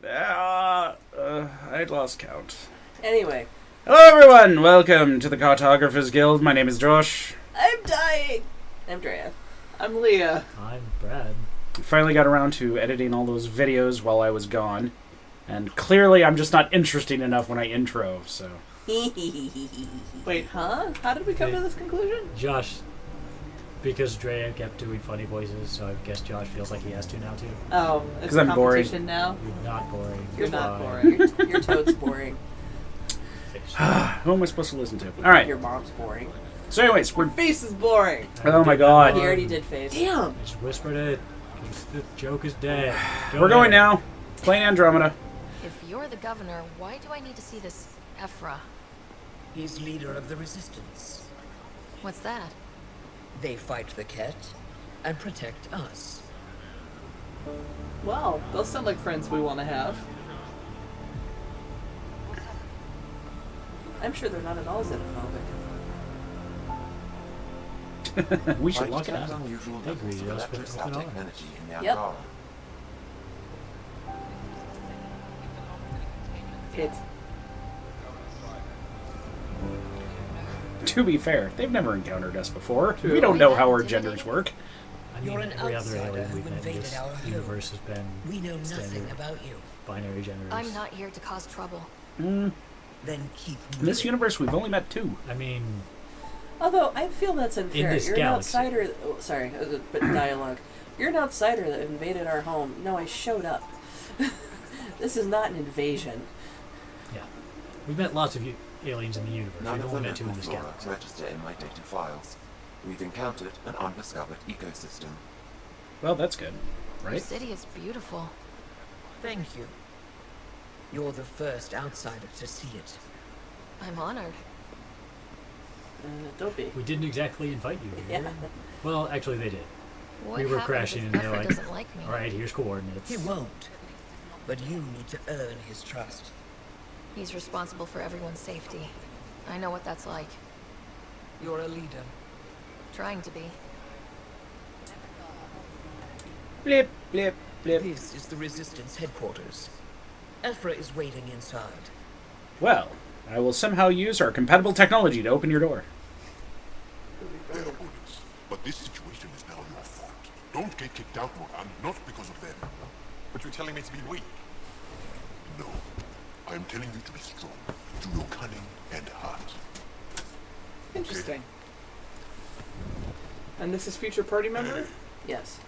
I'd lost count. Anyway. Hello, everyone. Welcome to the Cartographers Guild. My name is Josh. I'm dying. I'm Drea. I'm Leah. I'm Brad. Finally got around to editing all those videos while I was gone. And clearly I'm just not interesting enough when I intro, so... Wait, huh? How did we come to this conclusion? Josh, because Drea kept doing funny voices, so I guess Josh feels like he has to now too. Oh, it's 'Cause a I'm boring. competition now? You're not boring. You're not fine. boring. Your toad's boring. Who am I supposed to listen to? Alright, Your mom's boring. so anyways, Your face is boring. Oh my god. He already did face. Damn. I just whispered it. The joke is dead. We're going now. Playing Andromeda. If you're the governor, why do I need to see this Ephra? He's leader of the resistance. What's that? They fight the Ket and protect us. Well, those sound like friends we want to have. I'm sure they're not at all xenophobic. We should lock it detect up. unusual They levels agree, of yes, but it's not electrostatic on. energy in the Yep. Havarl. It. To be fair, they've never encountered us before. True. We don't know how our genders work. I mean, You're an every other outsider alien who we've met in invaded this our home. universe has been We know nothing standard about you. binary genders. I'm not here to cause trouble. Then keep In this moving. universe, we've only met two. I mean, Although, I feel that's unfair. this You're galaxy. an outsider... Oh, sorry, but dialogue. You're an outsider that invaded our home. No, I showed up. This is not an invasion. yeah. We've met lots of aliens in the universe. None We've of only the met two in local this flora galaxy. register in my data files. We've encountered an undiscovered ecosystem. Well, that's good, Your right? city is beautiful. Thank you. You're the first outsider to see it. I'm honored. Don't be. We didn't exactly invite you here. Yeah. Well, actually, they did. What We were happens crashing if and they're Ephra like, doesn't like me? All right, here's coordinates. He won't. But you need to earn his trust. He's responsible for everyone's safety. I know what that's like. You're a leader. Trying to be. Blip, blip, blip. This is the Resistance headquarters. Ephra is waiting inside. Well, I will somehow use our compatible technology to open your door. Their goodness. But this situation is now your fault. Don't get kicked out, Moran, not because of them. But you're telling me to be weak. No. I am telling you to be strong. To your cunning and heart. Interesting. And this is future party member? Yes.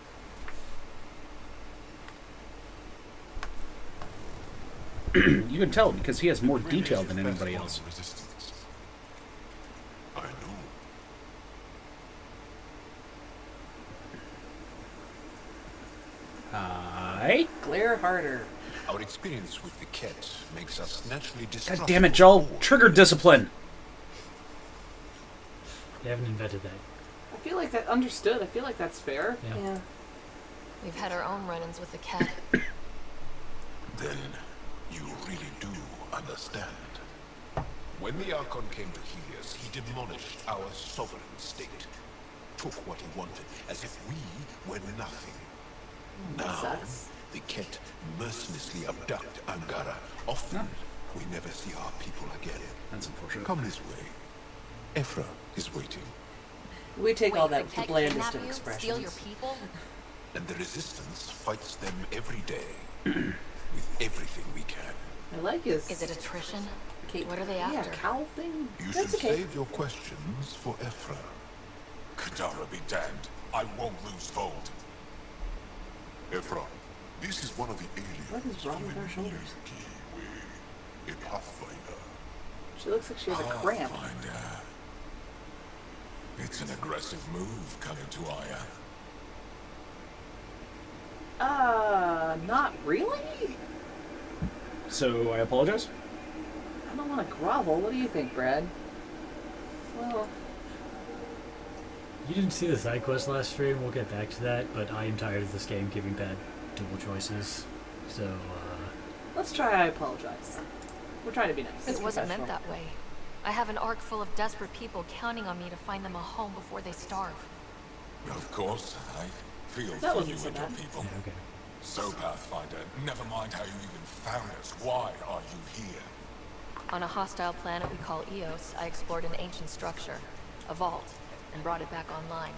You can tell because he has more detail than anybody else. Resistance. I know. Hi. Glare harder. Our experience with the Ket makes us naturally God distrustful. damn it, Jaal. Trigger discipline. They haven't invented that. I feel like that understood. I feel like that's fair. Yeah. Yeah. We've had our own run-ins with the cat. Then you really do understand. When the Archon came to Helios, he demolished our sovereign state. Took what he wanted, as if we were nothing. That Now, sucks. the Ket mercilessly abduct Angara. Often, we never see our people again. That's unfortunate. Come this way. Ephra is waiting, We take all Wait, that the with the cat blandest kidnap of you? expressions. Steal your people? and the Resistance fights them every day. With everything we can. I like his... Is it attrition? Kate, What are they Yeah, after? cowl thing? You That's should okay. save your questions for Ephra. Kadara be damned. I won't lose Vold. Ephra, this is one of the aliens. What is wrong with from our a shoulders? Milky Way. A Pathfinder. She looks like she has a cramp. Pathfinder. It's an aggressive move coming to Aya. Not really? So, I apologize? I don't want to grovel. What do you think, Brad? Well, You didn't see the side quest last stream. We'll get back to that, but I am tired of this game giving bad dual choices. So, Let's try I apologize. We're trying to be nice. It wasn't meant that way. I have an ark full of desperate people counting on me to find them a home before they starve. Of course, I feel That for wasn't you so and your bad. people. yeah, okay. So, Pathfinder, never mind how you even found us. Why are you here? On a hostile planet we call Eos, I explored an ancient structure, a vault, and brought it back online.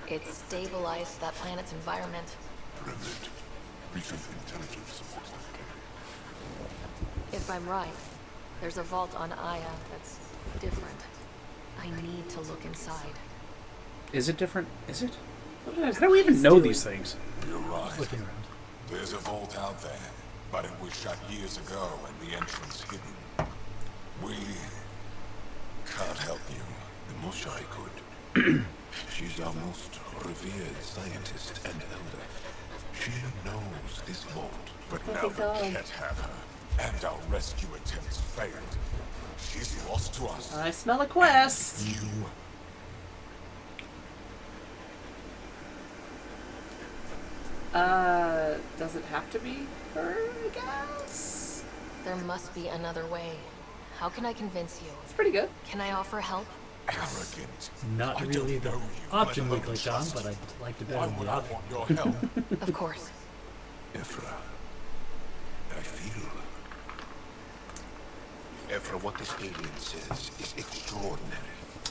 It stabilized that planet's environment. Brilliant. Recent intelligence supports that. If I'm right, there's a vault on Aya that's different. I need to look inside. Is it different? Is it? What are How do we even know these things? You're right. Looking around. There's a vault out there, but it was shut years ago and the entrance hidden. We can't help you. The Moshai could. She's our most revered scientist and elder. She knows this vault. But now the Ket have her, and our rescue attempts failed. She's lost to us. I smell a quest. You. Does it have to be her, I guess? There must be another way. How can I convince you? It's pretty good. Can I offer help? Arrogant. Not I really don't the know you, option let we alone clicked on, trust. but I'd like to bet Why on would the I other. want your help? Of course. Ephra. I feel. Ephra, what this alien says is extraordinary.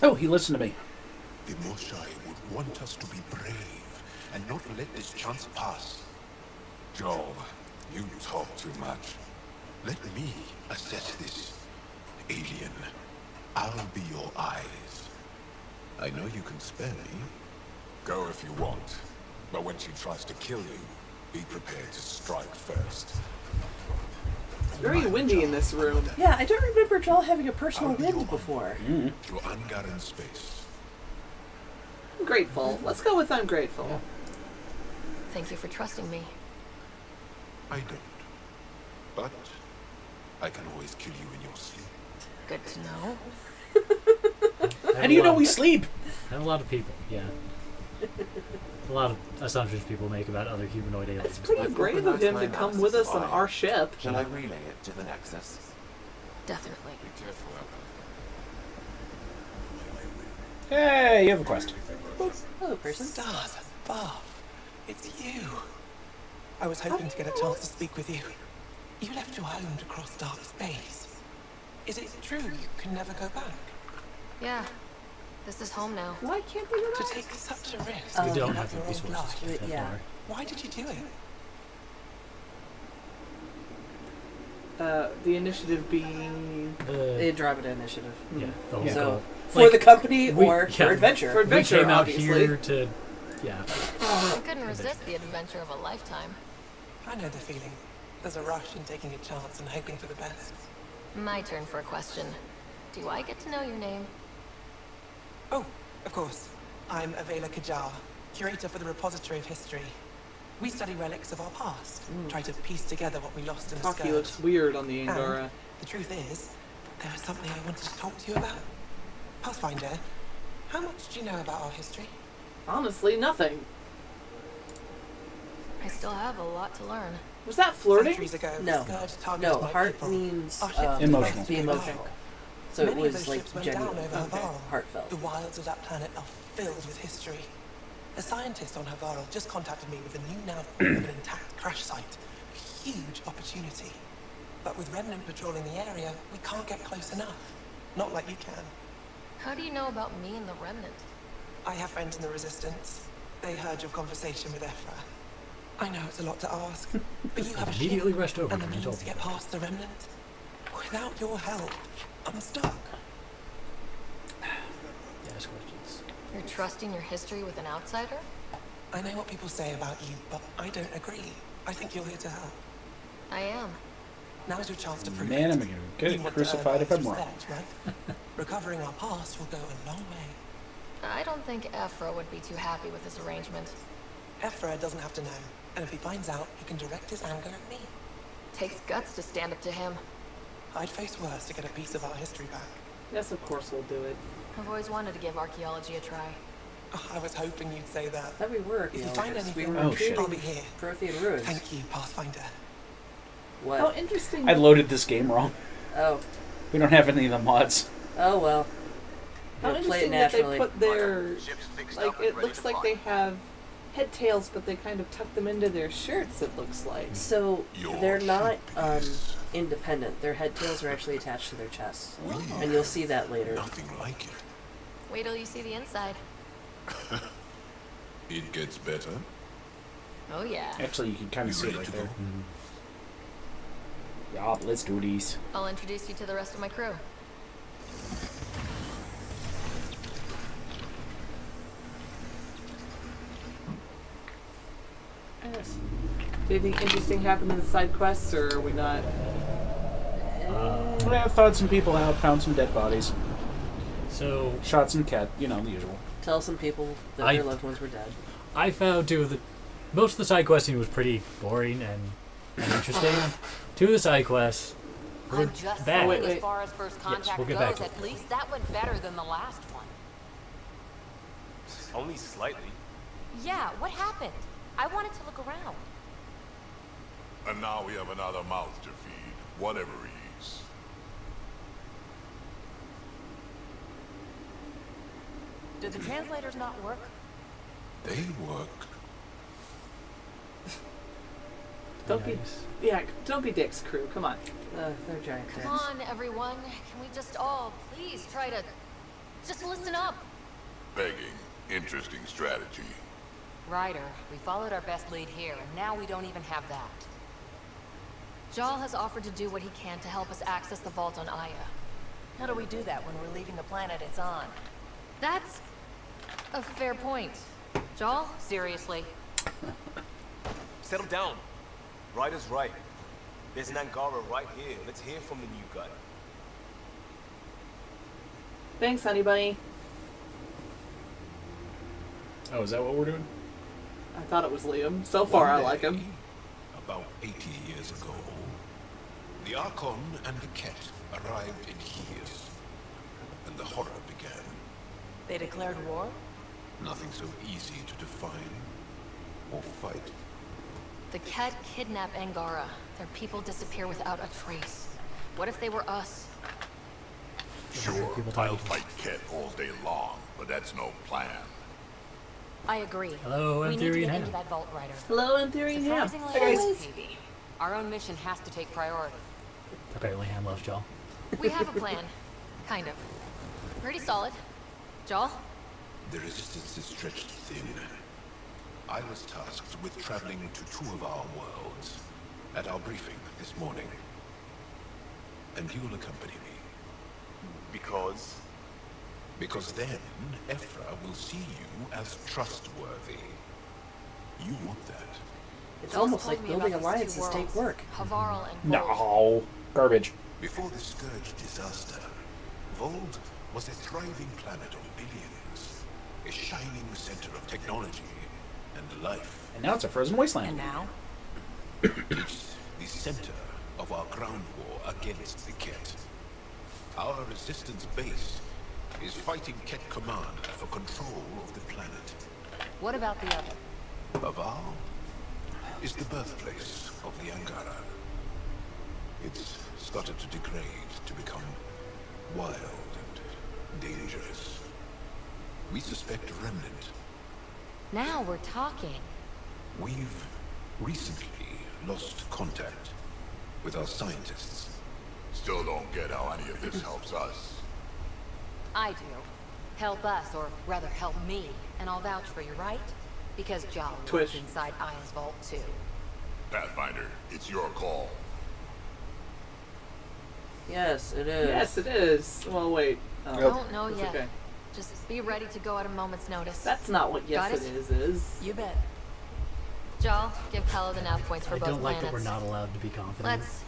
Oh, he listened to me. The Moshai would want us to be brave and not let this chance pass. Joel, you talk too much. Let me assess this. Alien, I'll be your eyes. I know you can spare me. Go if you want. But when she tries to kill you, be prepared to strike first. It's very windy in this room. Yeah, I don't remember Jaal having a personal I'll be your wind before. Your unguarded space. I'm grateful. Let's go with I'm grateful. Thank you for trusting me. I don't. But I can always kill you in your sleep. Good to know. How do you know we sleep? And a lot of people, yeah. A lot of assumptions people make about other humanoid aliens. It's pretty I've brave of organized him my to come analysis with us of on Aya. our ship. Shall I relay it to the Nexus? Definitely. Be careful out Hey, you have a quest. Hello, person. Stars above. It's you. I was hoping to get a chance to speak with you. You left your home to cross dark space. Is it true you can never go back? Yeah. This is home now. Why can't we To relax? take such a risk? We to don't give have up the your old resources life? to get that Yeah. far. Why did you do it? The initiative being The Andromeda Initiative. Yeah, the whole Yeah. So, goal. for Like, the company we- or yeah, for adventure? for adventure, we came out obviously. here to, yeah. I couldn't resist the adventure of a lifetime. I know the feeling. There's a rush in taking a chance and hoping for the best. My turn for a question. Do I get to know your name? Oh, of course. I'm Avela Kajar, curator for the Repository of History. We study relics of our past, try to piece together what we lost in the Taki scourge. looks weird on the Angara. And the truth is, there is something I wanted to talk to you about. Pathfinder, how much do you know about our history? Honestly, nothing. I still have a lot to learn. Was that flirting? Centuries ago, No. the scourge targeted No, my heart people. means Our ships Emotional. went The to emotion. Havarl. So it Many of was those like ships went genuine, down over Havarl. heartfelt. The wilds of that planet are filled with history. A scientist on Havarl just contacted me with a new nav of an intact crash site. A huge opportunity. But with Remnant patrolling the area, we can't get close enough. Not like you can. How do you know about me and the Remnant? I have friends in the Resistance. They heard your conversation with Ephra. I know it's a lot to ask, but you have a Immediately ship rushed over and the when you means told to me get past the Remnant. Without your help, I'm stuck. Ask questions. You're trusting your history with an outsider? I know what people say about you, but I don't agree. I think you're here to help. I am. Now's your chance to prove Man, it. I'm gonna get You want to crucified earn if I'm others' wrong. respect, right? Recovering our past will go a long way. I don't think Ephra would be too happy with this arrangement. Ephra doesn't have to know, and if he finds out, he can direct his anger at me. Takes guts to stand up to him. I'd face worse to get a piece of our history back. Yes, of course we'll do it. I've always wanted to give archaeology a try. Oh, I was hoping you'd say that. That we were. If you find anything, we Oh, were shit. I'll be here. Prothean ruins. Thank you, Pathfinder. What? How interesting. I loaded this game wrong. Oh. We don't have any of the mods. Oh well. How Yeah, play it interesting that they naturally. put their, like, it looks like they have head tails, but they kind of tuck them into their shirts, it looks like. So Your they're not ship is independent. Their head tails are actually attached to their chests. we And you'll see that later. nothing like it. Wait till you see the inside. It gets better. Oh yeah. Actually, you can kind You of see it ready right to there. go? Yeah, let's do these. I'll introduce you to the rest of my crew. Yes. Do anything interesting happen in the side quests, or are we not? I thawed some people out, found some dead bodies, So shot some cat, the usual. Tell some people that their loved ones were dead. I found most of the side questing was pretty boring and interesting. Two of the side quests were I'm just bad. wait, saying, wait. as far as first contact we'll get back goes, to it. at least that went better than the last one. Only slightly. Yeah, what happened? I wanted to look around. And now we have another mouth to feed, whatever he eats. Did the translators not work? They work. Don't be dicks, crew. Come on. They're giant Come dicks. on, everyone. Can we just all please try to just listen up? Begging. Interesting strategy. Ryder, we followed our best lead here, and now we don't even have that. Jaal has offered to do what he can to help us access the vault on Aya. How do we do that when we're leaving the planet it's on? That's a fair point. Jaal? Seriously? Settle down. Ryder's right. There's an Angara right here. Let's hear from the new guy. Thanks, honey bunny. Oh, is that what we're doing? I thought it was Liam. So far, I like him. About 80 years ago, the Archon and the Ket arrived in Chios, and the horror began. They declared war? Nothing so easy to define or fight. The Ket kidnap Angara. Their people disappear without a trace. What if they were us? Sure, I'll fight Ket all day long, but that's no plan. I agree. Hello, We I'm need to Theory get and into Hannah. that vault, Ryder. Hello, in theory, yeah. Surprisingly, Hey, always guys. PB. Our own mission has to take priority. Apparently, Han loves Jaal. We have a plan. Kind of. Pretty solid. Jaal? The resistance is stretched thin. I was tasked with traveling to two of our worlds at our briefing this morning. And you'll accompany me. Because Because then, Ephra will see you as trustworthy. You want that. It's Jaal almost told like me building about these alliances two take worlds, work. Havarl and Vold. No. Garbage. Before the Scourge disaster, Vold was a thriving planet of billions. A shining center of technology and life. And now it's a frozen wasteland. And now? It's the center of our ground war against the Ket. Our resistance base is fighting Ket Command for control of the planet. What about the other? Havarl is the birthplace of the Angara. It's started to degrade, to become wild and dangerous. We suspect a remnant. Now we're talking. We've recently lost contact with our scientists. Still don't get how any of this helps us. I do. Help us, or rather help me, and I'll vouch for you, right? Because Jaal Twitch. lives inside Aya's vault, too. Pathfinder, it's your call. Yes, it is. Yes, it is. Well, wait. Oh, Don't know it's yet. okay. Just be ready to go at a moment's notice. That's not what yes Got it it? is. You bet. Jaal, give Kello the nav points for I both don't like planets. that we're not allowed to be confident. Let's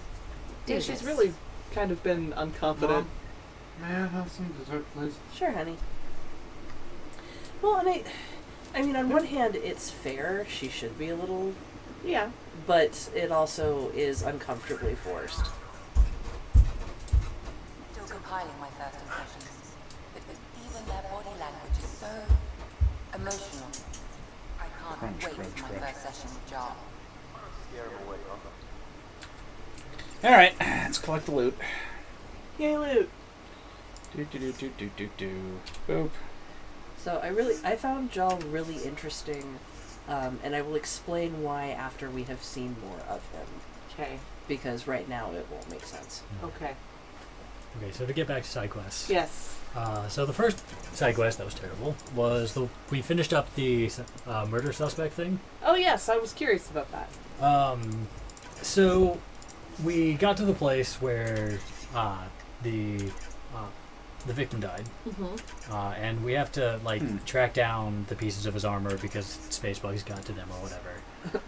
do Yeah, this. she's really kind of been unconfident. May I have some dessert, please? Sure, honey. Well, and I mean, on one hand, it's fair. She should be a little, Yeah. but it also is uncomfortably forced. Still compiling my first impressions. But even their body language is so emotional. I can't Crunch, wait crunch, for my crunch. first session with Jaal. scare him away, huh? Alright, let's collect the loot. Yay, loot. Boop. So I found Jaal really interesting And I will explain why after we have seen more of him. Okay. Because right now it won't make sense. Okay. Okay, so to get back to side quests. Yes. So the first side quest that was terrible was we finished up the murder suspect thing. Oh yes, I was curious about that. So we got to the place where the victim died, and we have to track down the pieces of his armor because space bugs got to them or whatever.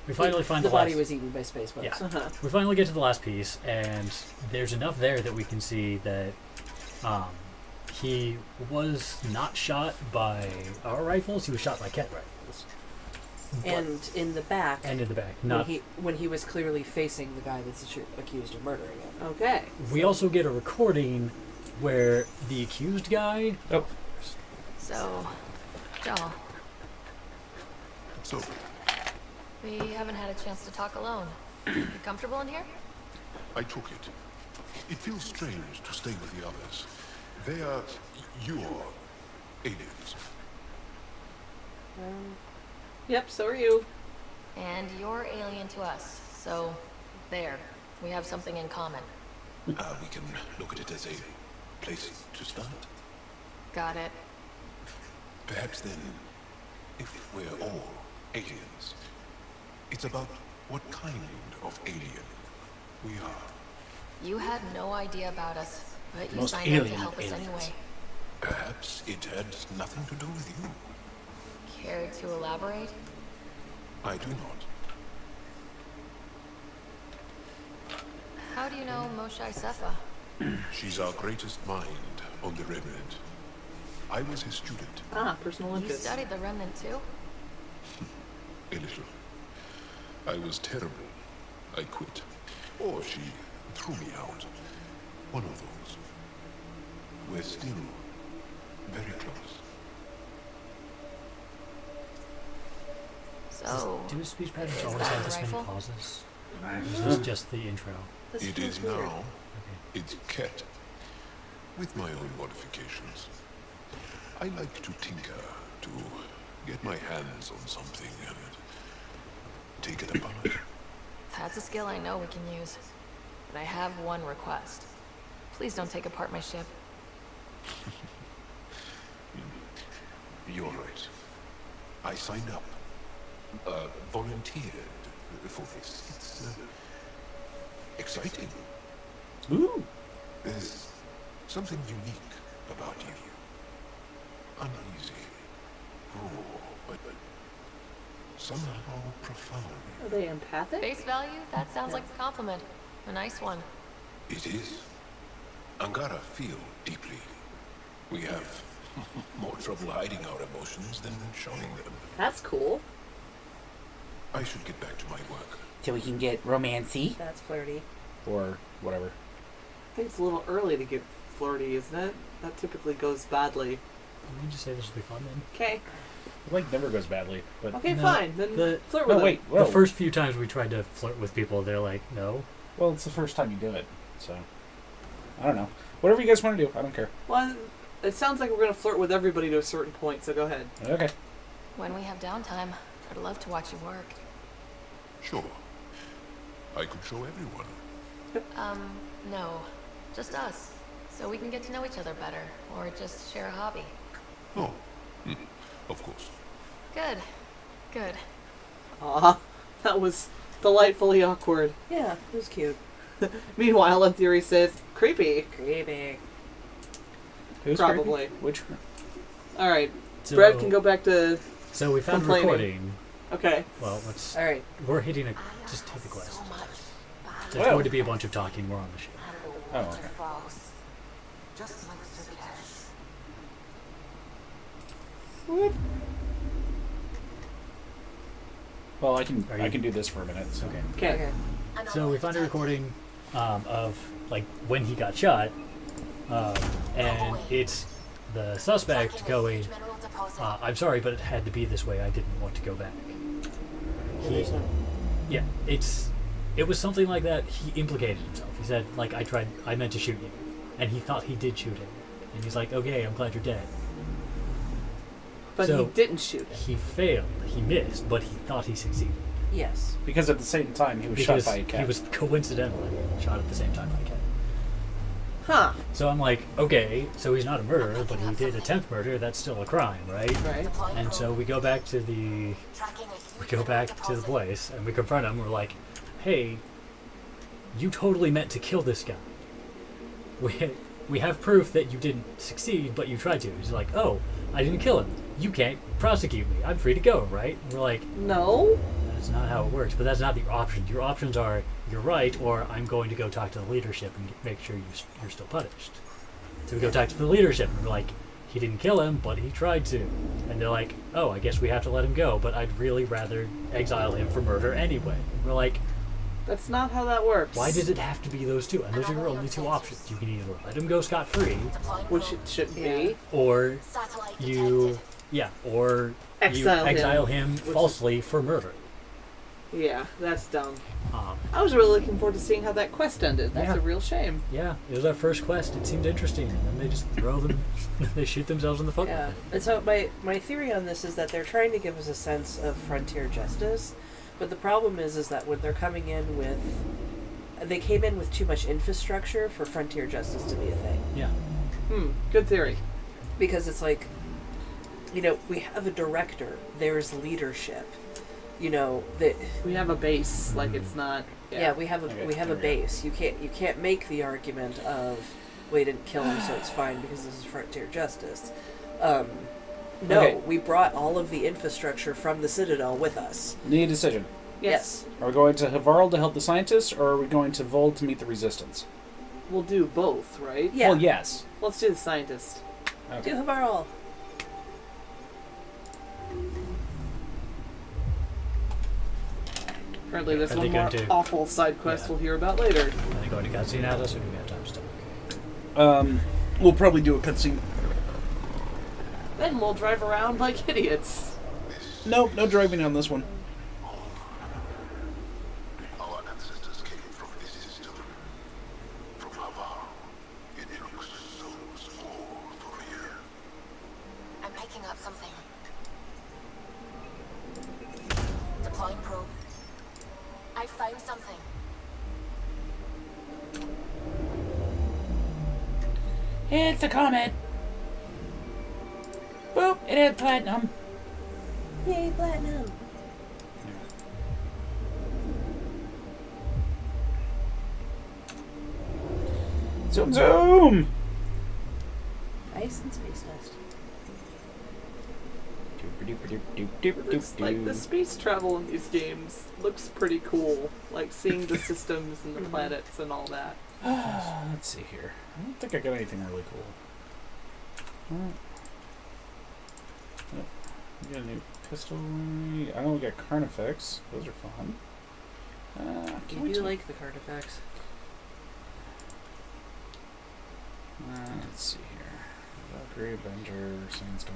We finally find the body last, was eaten by space bugs. Yeah. We finally get to the last piece, and there's enough there that we can see that he was not shot by our rifles. He was shot by cat rifles. And in the back. And in the back. When he was clearly facing the guy that's accused of murdering him. Okay. We also get a recording where the accused guy... Oh. So, Jaal. So, We haven't had a chance to talk alone. You comfortable in here? I took it. It feels strange to stay with the others. They are your aliens. Yep, so are you. And you're alien to us. So, there. We have something in common. We can look at it as a place to start. Got it. Perhaps then, if we're all aliens, it's about what kind of alien we are. You had no idea about us, but you Most signed up to alien help us aliens. anyway. Perhaps it had nothing to do with you. Care to elaborate? I do not. How do you know Moshe Sefa? She's our greatest mind on the Remnant. I was his student. Personal You interest. studied the Remnant too? A little. I was terrible. I quit. Or she threw me out. One of those. We're still very close. So, Do speech patterns is always that have the this many rifle? pauses? This is just the intro. This It feels is weird. now. It's Ket. With my own modifications. I like to tinker, to get my hands on something and take it apart. that's a skill I know we can use. But I have one request. Please don't take apart my ship. You're right. I signed up. Volunteered for this. It's exciting. Ooh. There's something unique about you. Uneasy. Raw, but somehow profound. Are they empathic? Face value? That sounds like a compliment. A nice one. It is. Angara feel deeply. We have more trouble hiding our emotions than showing them. That's cool. I should get back to my work. So we can get romancy. That's flirty. Or whatever. I think it's a little early to get flirty, isn't it? That typically goes badly. Let me just say this will be fun then. Okay. It like never goes badly, but Okay, No, fine. Then flirt with no, them. wait. Whoa. The first few times we tried to flirt with people, they're like, no. Well, it's the first time you do it, so I don't know. Whatever you guys want to do, I don't care. Well, it sounds like we're going to flirt with everybody to a certain point, so go ahead. Okay. When we have downtime, I'd love to watch you work. Sure. I could show everyone. No. Just us. So we can get to know each other better. Or just share a hobby. Oh, of course. Good. Good. Aw, that was delightfully awkward. Yeah, it was cute. Meanwhile, in theory says, creepy. Creepy. Who's Probably. creepy? Which? Alright, So, Brad can go back to... So we found a complaining. recording. Okay. Well, let's... Alright. We're hitting a... Just take the quest. There's Well. going to be a bunch of talking. We're on the ship. Oh, okay. Just like Sir Cash. Well, I can Are you- I can do this for a minute. So. Okay. Okay. So we found a recording of like when he got shot, and it's the suspect going, "I'm sorry, but it had to be this way. I didn't want to go back." Yeah, it was something like that. He implicated himself. He said, like, I meant to shoot you, and he thought he did shoot him, and he's like, okay, I'm glad you're dead. But So, he didn't shoot it. He failed. He missed, but he thought he succeeded. Yes. Because at the same time, he was Because shot by a cat. he was coincidentally shot at the same time by a cat. Huh. So I'm like, okay, so he's not a murderer, but he did attempt murder. That's still a crime, right? Right. And so we go back to the place and we confront him. We're like, hey, you totally meant to kill this guy. We have proof that you didn't succeed, but you tried to. He's like, oh, I didn't kill him. You can't prosecute me. I'm free to go, right? And we're like, No. that's not how it works. But that's not the option. Your options are, you're right, or I'm going to go talk to the leadership and make sure you're still punished. So we go talk to the leadership, and we're like, he didn't kill him, but he tried to. And they're like, oh, I guess we have to let him go, but I'd really rather exile him for murder anyway. And we're like, That's not how that works. why does it have to be those two? And those are your only two options. You can either let him go scot-free, Which it shouldn't be. or you exile him falsely for murder. Yeah, that's dumb. Um, I was really looking forward to seeing how that quest ended. That's Yeah. a real shame. Yeah, it was our first quest. It seemed interesting, and then they just throw them. They shoot themselves in the foot. Yeah. with it. And so my theory on this is that they're trying to give us a sense of frontier justice, but the problem is that when they're coming in with, they came in with too much infrastructure for frontier justice to be a thing. Yeah. Good theory. Because it's like, you know, we have a director. There's leadership. You know that we have a base. Like it's not. Yeah, we have a base. You can't make the argument of, we didn't kill him, so it's fine because this is frontier justice. No, we brought all of the infrastructure from the Citadel with us. Need a decision. Yes. Are we going to Havarl to help the scientists, or are we going to Vold to meet the resistance? We'll do both, right? Yeah. Well, yes. Let's do the scientist. Do Havarl. Apparently, there's Are one they more going to- awful side quest Yeah. we'll hear about later. Are they going to cutscene at us, or do we have time to talk? We'll probably do a cutscene. Then we'll drive around like idiots. Nope, no driving on this one. Our ancestors came from this system. From Havarl. It looks so small from here. I'm picking up something. Deploying probe. I found something. It's a comet. Boop, it had platinum. Yay, platinum. Zoom, zoom. Ice and space dust. Looks like the space travel in these games looks pretty cool. Like seeing the systems and the planets and all that. Let's see here. I don't think I got anything really cool. We got a new pistol. I know we got carnifex. Those are fun. You do like the card effects. Let's see here. Valkyrie, Avenger, Sandstorm.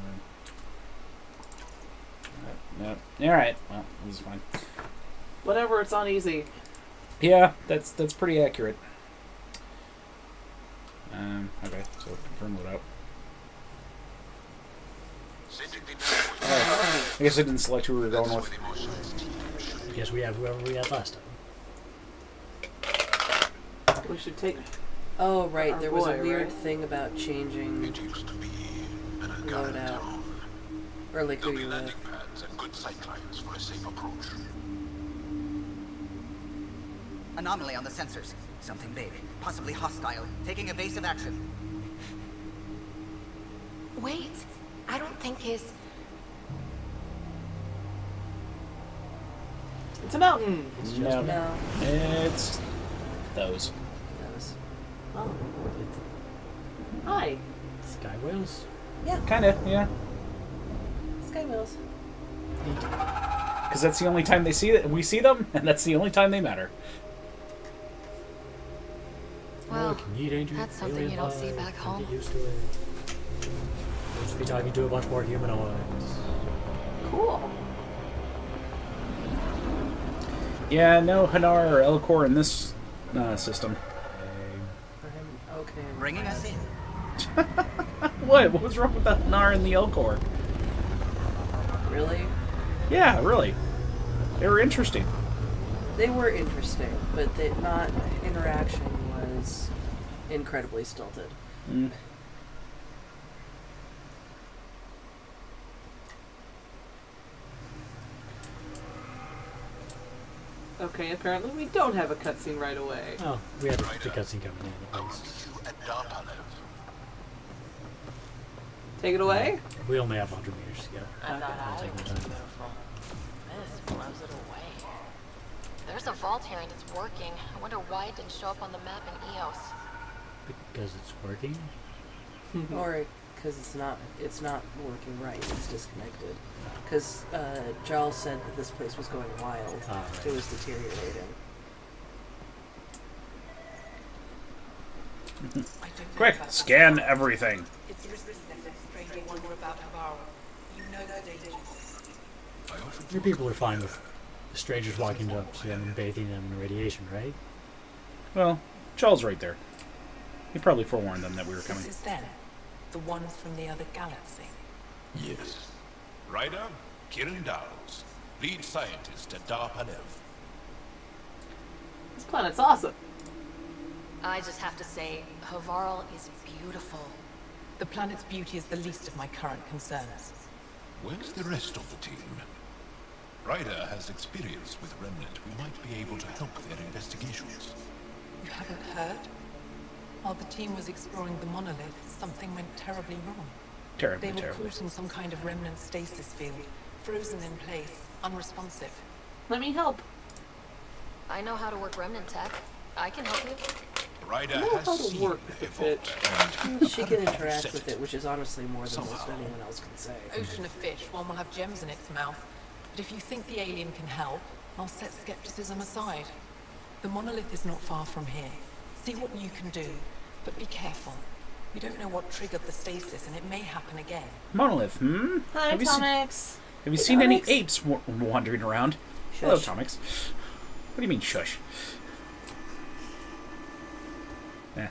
Nope. Alright, well, this is fine. Whatever, it's on easy. Yeah, that's pretty accurate. Okay, so confirm loadout. I guess I didn't select who we were going with. I guess we have whoever we had last time. We should take. Oh, right. Our There was a boy, weird right? thing about changing loadout. Or like who you with. And good sightlines for a safe approach. Anomaly on the sensors. Something big, possibly hostile, taking evasive action. Wait, I don't think his... It's a mountain. No. It's those. Those. Oh. Hi. Sky whales? Yeah. Kinda, yeah. Sky whales. Because that's the only time we see them, and that's the only time they matter. Well, Neat that's something you don't see back home. Get used to it. We'll just be talking to a bunch more humanoids. Cool. Yeah, no Hanar or Elcor in this system. Okay. Bringing us in. What? What was wrong with the Hanar and the Elcor? Really? Yeah, really. They were interesting. They were interesting, but not interaction was incredibly stilted. Mm. Okay, apparently we don't have a cutscene right away. Oh, we have the cutscene coming in at least. Take it away? We only have 100 meters to go. I thought I'll take my time. This blows it away. There's a vault here and it's working. I wonder why it didn't show up on the map in EOS. Because it's working? Or because it's not working right. It's disconnected. Because Jaal said that this place was going wild. Right. It was deteriorating. Quick, scan everything. It's the wonder about Havarl. You know the dangers. Your people are fine with the strangers walking up to them and bathing them in radiation, right? Well, Jaal's right there. He probably forewarned them that we were coming. This is them, the ones from the other galaxy. Yes. Ryder, Kirin Dowles, lead scientist at Dar-Panev. This planet's awesome. I just have to say, Havarl is beautiful. The planet's beauty is the least of my current concerns. Where's the rest of the team? Ryder has experience with Remnant. We might be able to help their investigations. You haven't heard? While the team was exploring the monolith, something went terribly wrong. Terribly, They were terribly. caught in some kind of remnant stasis field, frozen in place, unresponsive. Let me help. I know how to work remnant tech. I can help you. Ryder I know has how to seen work with the the fit. vault and She can interact with it, which is honestly more than most Somehow. anyone else can say. Ocean of fish, one will have gems in its mouth. But if you think the alien can help, I'll set skepticism aside. The monolith is not far from here. See what you can do, but be careful. We don't know what triggered the stasis, and it may happen again. Monolith, hmm? Hi, Have you Tomix. Have you Hey, seen any Tomix. apes wandering around? Hello, Shush. Tomix. What do you mean, shush? Eh.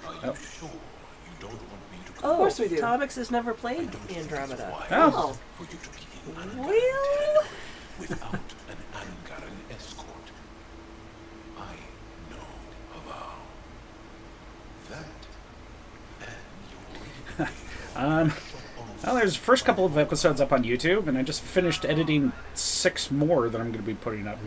Are you Oh. sure you don't want me to Oh, Of course we do. Tomix has never played Andromeda. Oh. for you to be Well, without an Angaran escort? I know Havarl. That and your Well, there's the first couple of episodes up on YouTube, and I just finished editing 6 more that I'm going to be putting up.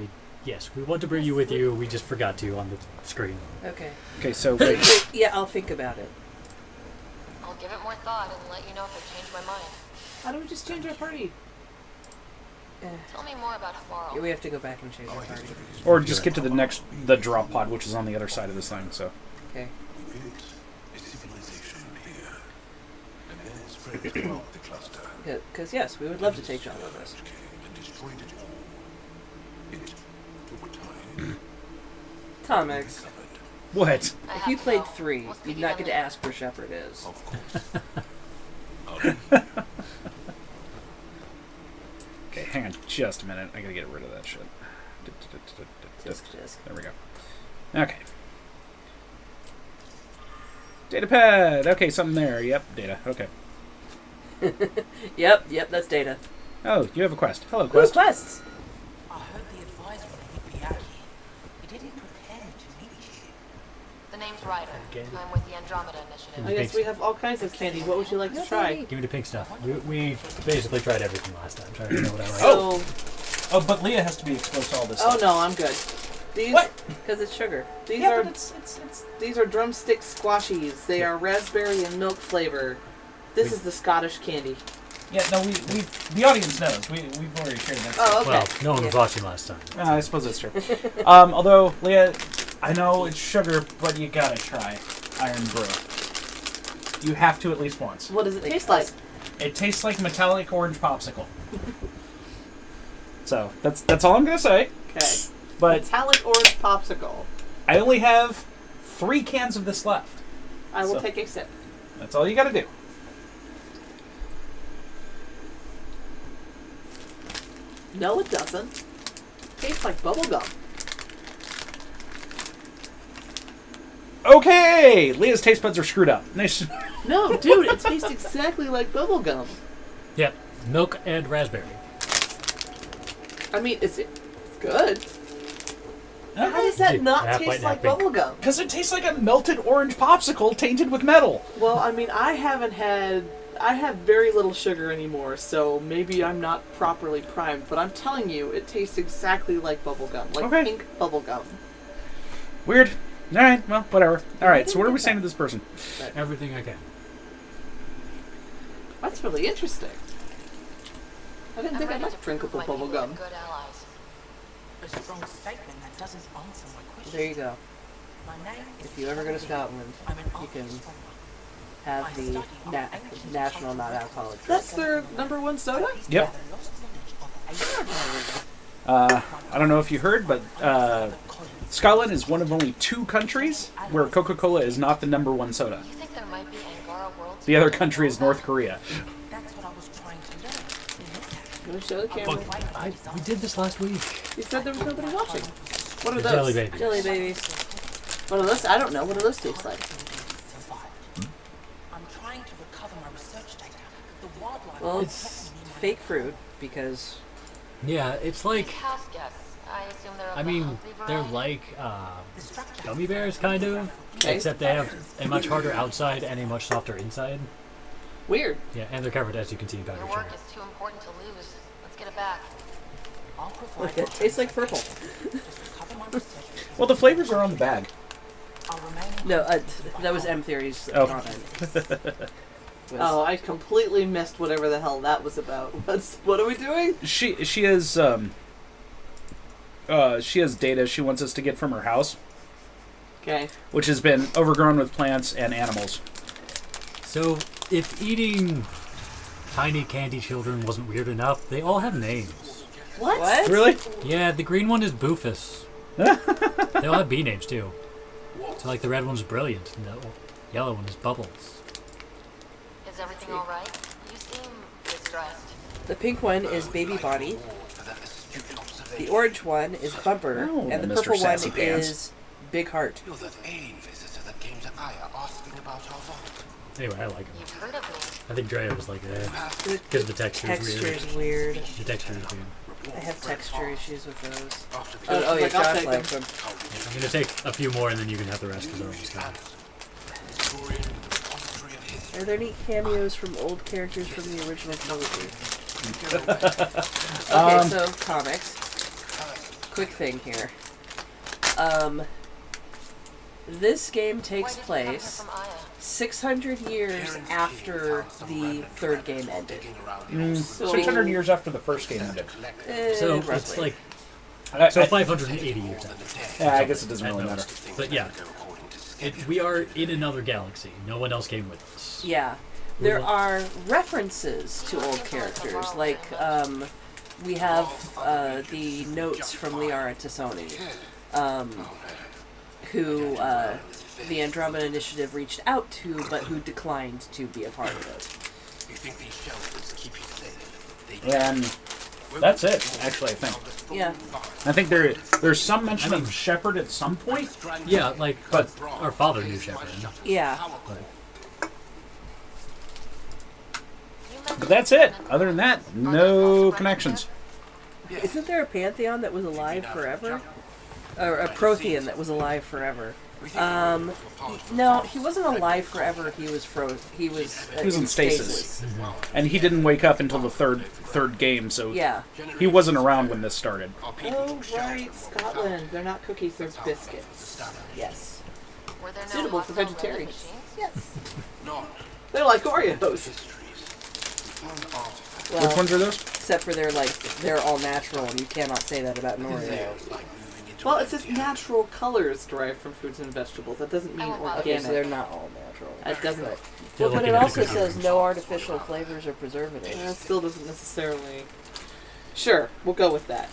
Yes, we want to bring you with you. We just forgot to on the screen. okay. Okay, so wait. Yeah, I'll think about it. I'll give it more thought and let you know if I change my mind. How do we just change our party? Tell me more about Havarl. Yeah, we have to go back and change our party. Or just get to the drop pod, which is on the other side of this thing. So Okay. we built a civilization here, and then spread it throughout the cluster. Because, yes, we would love to take Jaal with us. And destroyed it all. It took time. Tomix, what? I if have you to played go. 3, We'll speak you'd not again get to later. ask where Shepard is. Of course. Okay, hang on just a minute. I gotta get rid of that shit. Disc. There we go. Okay. Datapad. Okay, something there. Yep, data. Okay. Yep, that's Data. Oh, you have a quest. Hello, Ooh, quest. quests! I heard the advisor from Hippiaki. He didn't pretend to meet you. The name's Ryder. Okay. I'm with the Andromeda Initiative. I guess we have all kinds of candy. What would you like to try? Give me the pink stuff. We basically tried everything last time. Trying to know what I like. So, Oh, but Leah has to be exposed to all this oh no, I'm good. These What? Because it's sugar. these Yeah, are but it's these are drumstick squashies. They are raspberry and milk flavor. This is the Scottish candy. Yeah, no, we the audience knows. We've already shared that. Oh, okay. Well, no one was watching last time. I suppose that's true. Although, Leah, I know it's sugar, but you gotta try Iron Brew. You have to at least once. What does it taste like? It tastes like metallic orange popsicle. So that's all I'm gonna say. Okay. But Metallic orange popsicle. I only have 3 cans of this left. I will So- take a sip. That's all you gotta do. No, it doesn't. Tastes like bubblegum. Okay, Leah's taste buds are screwed up. Nice. No, dude, it tastes exactly like bubblegum. Yep, milk and raspberry. I mean, it's good. How does that not half taste white, like half pink. bubblegum? Because it tastes like a melted orange popsicle tainted with metal. Well, I mean, I have very little sugar anymore, so maybe I'm not properly primed, but I'm telling you, it tastes exactly like bubblegum. Like pink bubblegum. Weird. Alright, well, whatever. Alright, so what are we saying to this person? Everything I can. That's really interesting. I didn't think I ready liked to prove drinkable my people are bubblegum. good allies. A strong statement that doesn't answer my question. There you go. My name is If you ever go to Scotland, I'm an you can artist. have the national non-alcoholic drink. That's their #1 soda? Yep. I don't know if you heard, but Scotland is one of only 2 countries where Coca-Cola is not the #1 soda. You think there might be Angara worlds? The other country is North Korea. That's what I was trying to learn. Let me show the camera. We did this last week. You said there was nobody watching. What are The those? jelly babies. Jelly babies. What are those? I don't know. What do those taste like? I'm trying to recover my research data. The wildlife. Well, it's fake fruit because Yeah, it's like, House guests. I assume they're of I the mean, healthy they're variety? like gummy bears, kind of. Okay. Except they have a much harder outside and a much softer inside. Weird. Yeah, and they're covered, as you can see, in powdered Your sugar. work is too important to lose. Let's get it back. I'll provide look, it tastes like purple. recover my research. Well, the flavors are on the bag. I'll remain in No, that was M Theory's Oh. comment. Oh, I completely missed whatever the hell that was about. What are we doing? She has data she wants us to get from her house, Okay. which has been overgrown with plants and animals. So, if eating tiny candy children wasn't weird enough, they all have names. What? Really? Yeah, the green one is Boofus. They all have B names, too. So, like, the red one's Brilliant, and the yellow one is Bubbles. Is everything all right? You seem distressed. The pink one is Baby Body. The orange one is Bumper, Oh, and the Mr. purple one Sassy Pants. is Big Heart. You're that alien visitor that came to Aya asking about our vault. Anyway, I like them. You've heard of me. I think Drea was like, because the texture is weird. Texture's weird. The texture is weird. I have texture issues with those. After the Oh yeah, Like, I'll Josh take likes them. I'm going to take a few more and then you can have the rest because they're almost gone. Are there any cameos from old characters from the original trilogy? Okay, so comics. Quick thing here. This game takes place 600 years after the third game ended. 600 years after the first game ended. So Roughly. it's like, I- so I- 580 years after. Yeah, I guess it doesn't At really most. matter. But yeah, we are in another galaxy. No one else came with us. Yeah. There are references to old characters, like we have the notes from Liara Tassoni, who the Andromeda Initiative reached out to, but who declined to be a part of it. You think these shelters keep you safe? And that's it, actually, I think. Yeah. I think there's some mention of Shepard at some point. Yeah, like, But- our father knew Shepard. Yeah. But that's it. Other than that, no connections. Isn't there a Pantheon that was alive forever? Or a Prothean that was alive forever? No, he wasn't alive forever. He was He was in stasis. And he didn't wake up until the third game, so Yeah. he wasn't around when this started. Oh, right. Scotland. They're not cookies, they're biscuits. Yes. Were there no Suitable for hostile vegetarians. vending Yes. They're like Oreos. Well, Which ones are those? except for they're all natural, and you cannot say that about an Oreo. Well, it says natural colors derived from fruits and vegetables. That doesn't mean Okay, so they're organic. not all natural. That doesn't. But, They're but looking it at the also computer. says no artificial flavors or preservatives. That still doesn't necessarily. Sure, we'll go with that.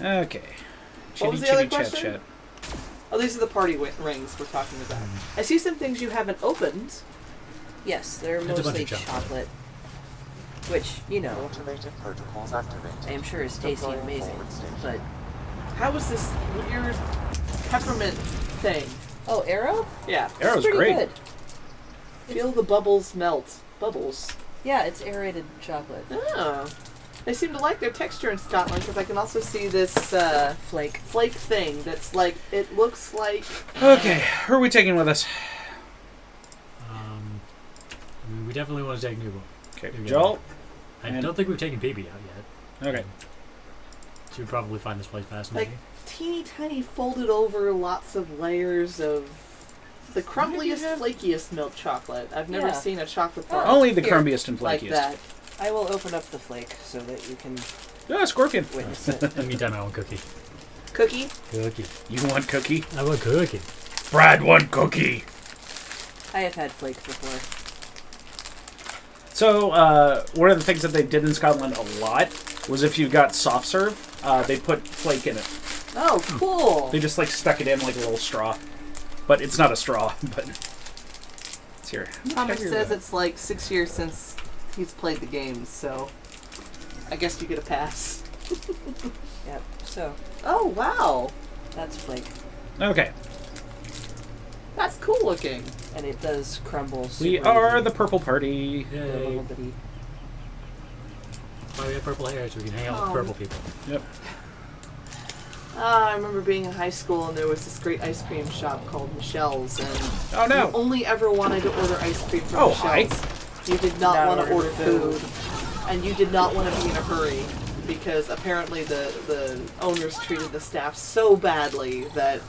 Okay. What was Chitty the other chitty chat question? chat. Oh, these are the party rings we're talking about. I see some things you haven't opened. Yes, they're It's a bunch mostly of chocolate. chocolate. Which, you know, Automated protocols activated. I am sure is tasty and Deploying amazing. forward station. But, How was this weird peppermint thing? oh, Arrow? Yeah. Arrow's Pretty great. good. Feel the bubbles melt. Bubbles. Yeah, it's aerated chocolate. Oh. They seem to like their texture in Scotland because I can also see this flake thing that's like, it looks like... Okay, who are we taking with us? We definitely want to take Newborn. Okay, Jaal. I don't think we've taken BB out yet. Okay. So you'd probably find this place fascinating. Like, teeny tiny folded over lots of layers of the crumbliest, flakiest milk chocolate. I've never seen a chocolate bar. Only the crumbiest and flakiest. Like that. I will open up the flake so that you can Scorpion. witness it. In the meantime, I want Cookie. Cookie? Cookie. You want Cookie? I want Cookie. Brad want Cookie. I have had flake before. So, one of the things that they did in Scotland a lot was if you got soft serve, they put flake in it. Oh, cool. They just, like, stuck it in like a little straw. But it's not a straw, but... It's here. Thomas says it's like 6 years since he's played the games, so... I guess you get a pass. Yep, so... Oh, wow. That's flake. Okay. That's cool looking. And it does crumble. We are the purple party. A little bitty. Why we have purple hair so we can hang out with purple people. Yep. I remember being in high school and there was this great ice cream shop called Michelle's, and you only ever wanted to order ice cream from Michelle's. You did not want to order food, and you did not want to be in a hurry because apparently the owners treated the staff so badly that,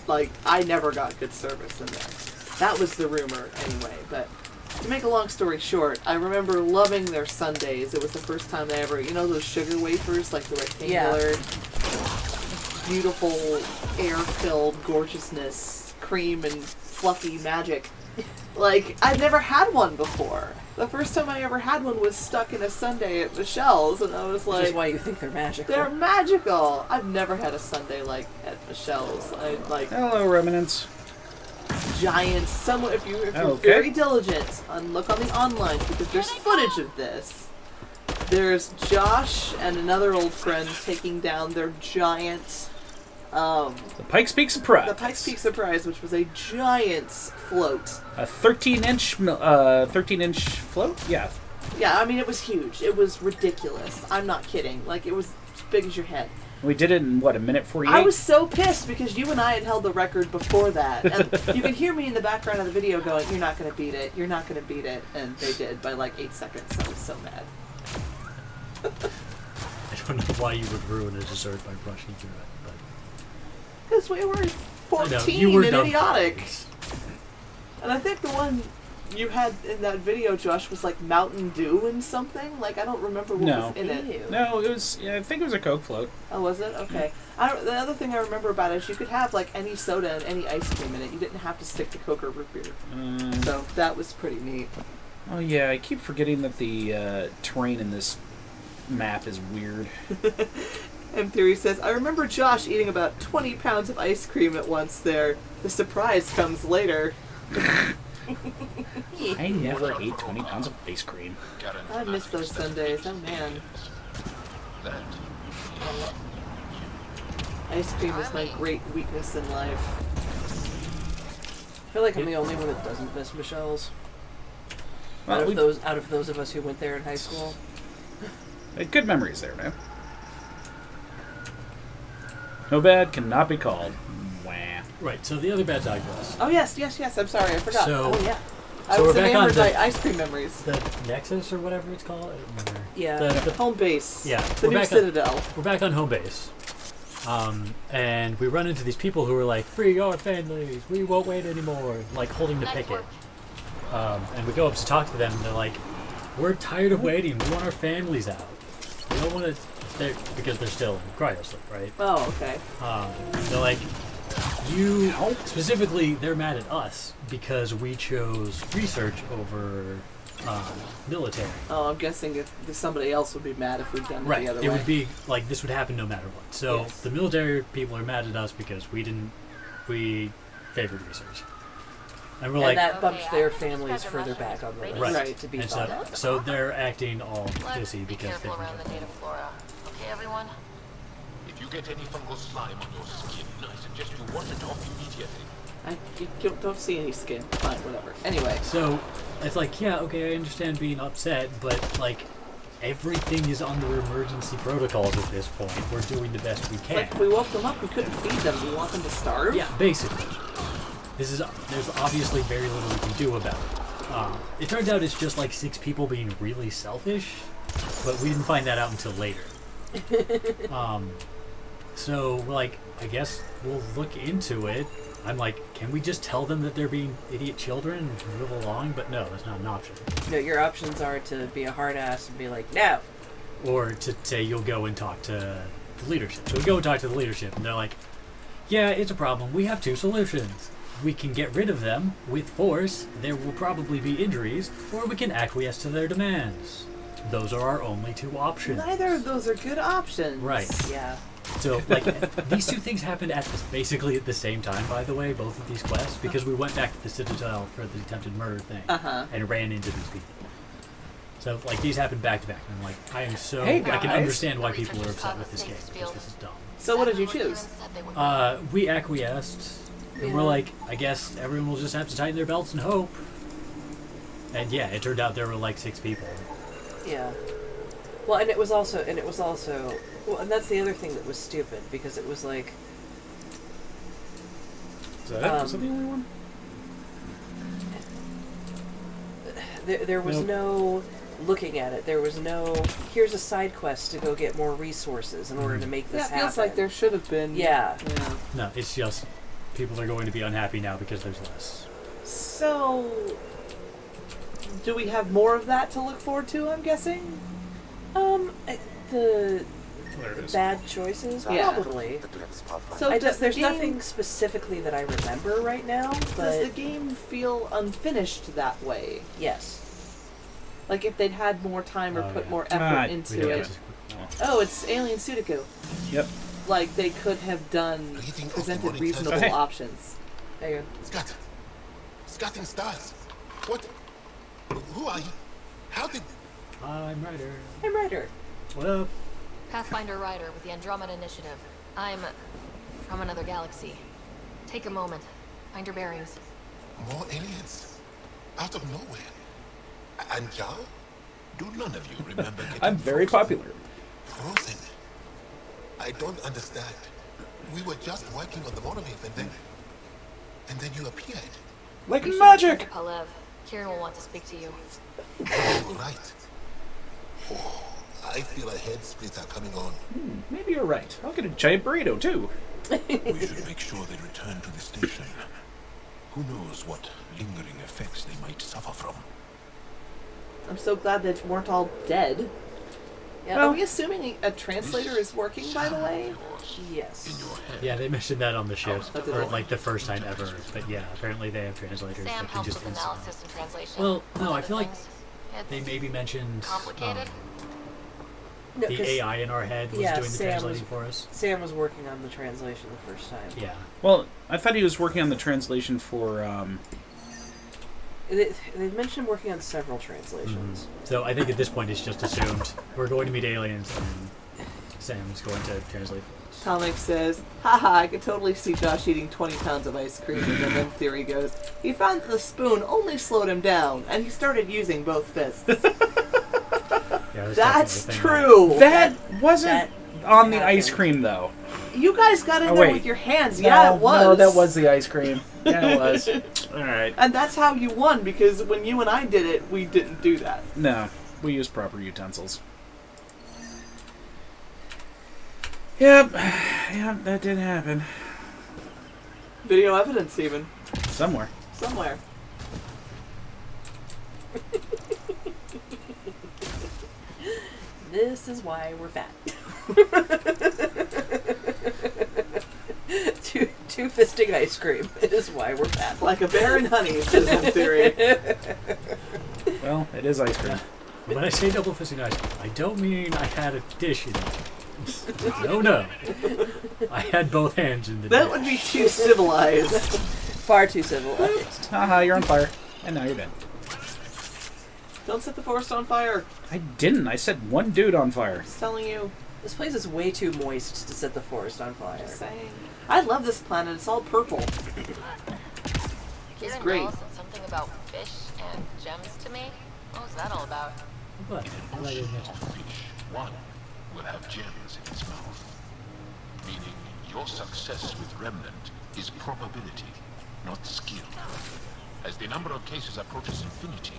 like, I never got good service in there. That was the rumor anyway, but to make a long story short, I remember loving their sundaes. It was the first time they ever, those sugar wafers, like the rectangular, beautiful, air-filled gorgeousness, cream and fluffy magic. Like, I'd never had one before. The first time I ever had one was stuck in a sundae at Michelle's, and I was like... Which is why you think they're magical. They're magical! I've never had a sundae like at Michelle's. Hello, remnants. Giant, if you're very diligent, look on the online, because there's footage of this. There's Josh and another old friend taking down their giant... the Pikes Peak Surprise. The Pikes Peak Surprise, which was a giant float. A 13-inch float? Yeah. Yeah, I mean, it was huge. It was ridiculous. I'm not kidding. Like, it was as big as your head. We did it in, what, a minute 48? I was so pissed because you and I had held the record before that. And you can hear me in the background of the video going, you're not going to beat it. You're not going to beat it. And they did by like 8 seconds. I was so mad. I don't know why you would ruin a dessert by rushing through it, but... Because we were 14 you were and dumb. idiotic. And I think the one you had in that video, Josh, was like Mountain Dew and something. Like, I don't remember what was in it. No, it was. Yeah, I think it was a Coke float. Oh, was it? Okay. The other thing I remember about it is you could have like any soda and any ice cream in it. You didn't have to stick to Coke or root beer. So that was pretty neat. Oh yeah, I keep forgetting that the terrain in this map is weird. M Theory says, I remember Josh eating about 20 pounds of ice cream at once there. The surprise comes later. I never ate 20 pounds of ice cream. I miss those Sundays. Oh, man. Ice cream is my great weakness in life. I feel like I'm the only one that doesn't miss Michelle's. Well, out of those of us who went there in high school. Good memories there, man. No bad cannot be called. Wah. Right, so the other bad digress. Oh, yes. I'm sorry. I forgot. So, oh, yeah. So I was we're back enamored on by ice cream memories. The Nexus or whatever it's called? I don't remember. Yeah. The home base. Yeah. The new Citadel. We're back on home base. And we run into these people who are like, free our families, we won't wait anymore, like holding the picket. And we go up to talk to them and they're like, we're tired of waiting, we want our families out. We don't want to, because they're still in cryo sleep, right? Oh, okay. They're like, specifically, they're mad at us because we chose research over military. Oh, I'm guessing if somebody else would be mad if we'd done it the other way. It would be like this would happen no matter what. So the military people are mad at us because we favored research. And we're like, that bumped their families further back on the list. Right. To be and thought of. so they're acting all pissy because they around the native flora. Okay, everyone? If you get any fungal slime on your skin, I suggest you wash it off immediately. You don't see any skin. Fine, whatever. Anyway. So it's like, yeah, okay, I understand being upset, but like, everything is under emergency protocols at this point. We're doing the best we can. Like, if we woke them up, we couldn't feed them. Do you want them to starve? Yeah, basically. There's obviously very little we can do about it. It turns out it's just like 6 people being really selfish, but we didn't find that out until later. So, like, I guess we'll look into it. I'm like, can we just tell them that they're being idiot children and move along? But no, that's not an option. No, your options are to be a hard ass and be like, no. Or to say you'll go and talk to the leadership. So we go and talk to the leadership, and they're like, yeah, it's a problem. We have 2 solutions. We can get rid of them with force. There will probably be injuries, or we can acquiesce to their demands. Those are our only 2 options. Neither of those are good options. Right. Yeah. So, like, these 2 things happened basically at the same time, by the way, both of these quests, because we went back to the Citadel for the attempted murder thing, and ran into these people. So, like, these happened back to back, and I'm like, I am so... Hey, I can guys. understand why people are upset with this game, because this is dumb. So what did you choose? We acquiesced, and we're like, I guess everyone will just have to tighten their belts and hope. And yeah, it turned out there were like 6 people. Yeah. Well, and it was also, well, and that's the other thing that was stupid, because it was like... Is that it? Was that the only one? There was no looking at it. There was no, here's a side quest to go get more resources in order to make this happen. Yeah, it feels like there should have been. Yeah. No, it's just people are going to be unhappy now because there's less. So, do we have more of that to look forward to, I'm guessing? The bad choices, Yeah. probably. So there's nothing specifically that I remember right now, but... Does the game feel unfinished that way? Yes. Like if they'd had more time or put more effort into it. Oh, it's Alien Sudoku. Yep. Like they could have presented reasonable options. There you go. Scott and Stars. What? Who are you? How did... I'm Ryder. I'm Ryder. What up? Pathfinder Ryder with the Andromeda Initiative. I'm from another galaxy. Take a moment. Find your bearings. More aliens? Out of nowhere? And Jaal? Do none of you remember getting I'm very popular. frozen? I don't understand. We were just working on the monolith and then you appeared. Like magic! Palev, Kieran will want to speak to you. Oh, right. Oh, I feel a head splitter coming on. Maybe you're right. I'll get a giant burrito, too. We should make sure they return to the station. Who knows what lingering effects they might suffer from. I'm so glad they weren't all dead. Yeah. Are we assuming a translator is working, by the way? Yes. Yeah, they mentioned that on the ship for like the first time ever. But yeah, apparently they have translators. Sam that can helps just with analysis and translation. Well, no, I feel like It's they maybe mentioned complicated. No, the 'cause- AI in our head was yeah, doing the Sam translating was- for us. Sam was working on the translation the first time. Yeah. Well, I thought he was working on the translation for, They've mentioned working on several translations. So I think at this point it's just assumed we're going to meet aliens and Sam's going to translate for us. Comic says, haha, I could totally see Josh eating 20 pounds of ice cream. And then Theory goes, he found that the spoon only slowed him down, and he started using both fists. Yeah, That's true. That wasn't on the ice cream, though. You guys got in there with your hands. Yeah, it was. No, that was the ice cream. Yeah, it was. All right. And that's how you won, because when you and I did it, we didn't do that. No, we used proper utensils. Yep, that did happen. Video evidence, even. Somewhere. Somewhere. This is why we're fat. Two fisting ice cream is why we're fat. Like a bear and honey, says in Theory. Well, it is ice cream. When I say double fisting ice cream, I don't mean I had a dish in it. No. I had both hands in the dish. That would be too civilized. Far too civilized. Haha, you're on fire. And now you're dead. Don't set the forest on fire. I didn't. I set one dude on fire. I'm telling you. This place is way too moist to set the forest on fire. Just saying. I love this planet. It's all purple. It's Kieran great. Jaal said something about fish and gems to me. What was that all about? But In an ocean of fish, one will have gems in its mouth. Meaning your success with Remnant is probability, not skill. As the number of cases approaches infinity,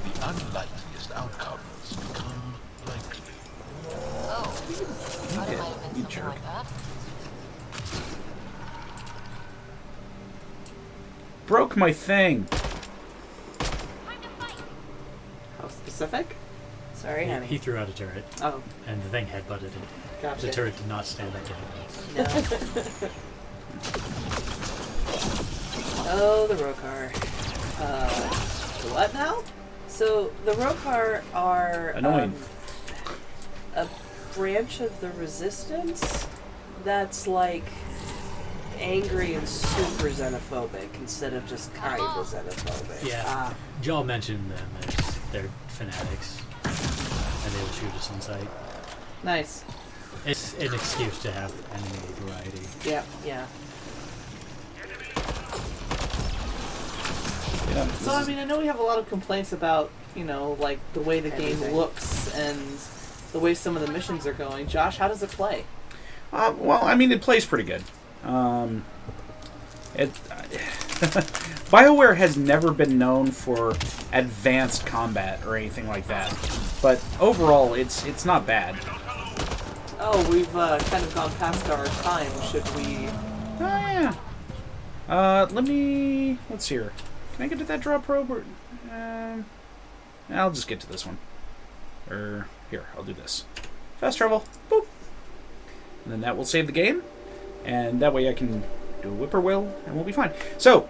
the unlikeliest outcomes become likely. Oh, thought it might have been something like that. Broke my thing. How specific? Sorry, honey. He threw out a turret. Oh. And the thing headbutted it. Gotcha. The turret did not stand up to hit. No. Oh, the Rokar. The what now? So, the Rokar are... Annoying. A branch of the Resistance that's, like, angry and super xenophobic instead of just kind of xenophobic. Yeah. Jaal mentioned them as they're fanatics. And they will shoot us on sight. Nice. It's an excuse to have enemy variety. Yeah. Yeah. Yeah, So, I mean, I know we have a lot of complaints about, you know, like, the way the game Everything. looks and the way some of the missions are going. Josh, how does it play? well, I mean, it plays pretty good. BioWare has never been known for advanced combat or anything like that, but overall, it's not bad. Oh, we've kind of gone past our time. Should we... Oh, yeah. Let's see here. Can I get to that draw probe? Or, I'll just get to this one. Here, I'll do this. Fast travel. Boop. And then that will save the game. And that way I can do a whippoorwill, and we'll be fine. So,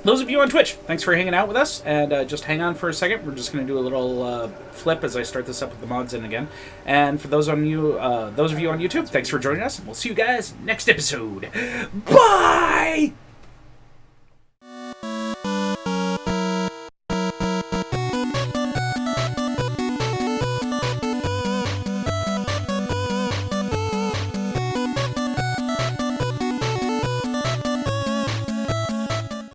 those of you on Twitch, thanks for hanging out with us. And just hang on for a second. We're just going to do a little flip as I start this up with the mods in again. And for those of you on YouTube, thanks for joining us. And we'll see you guys next episode. Bye!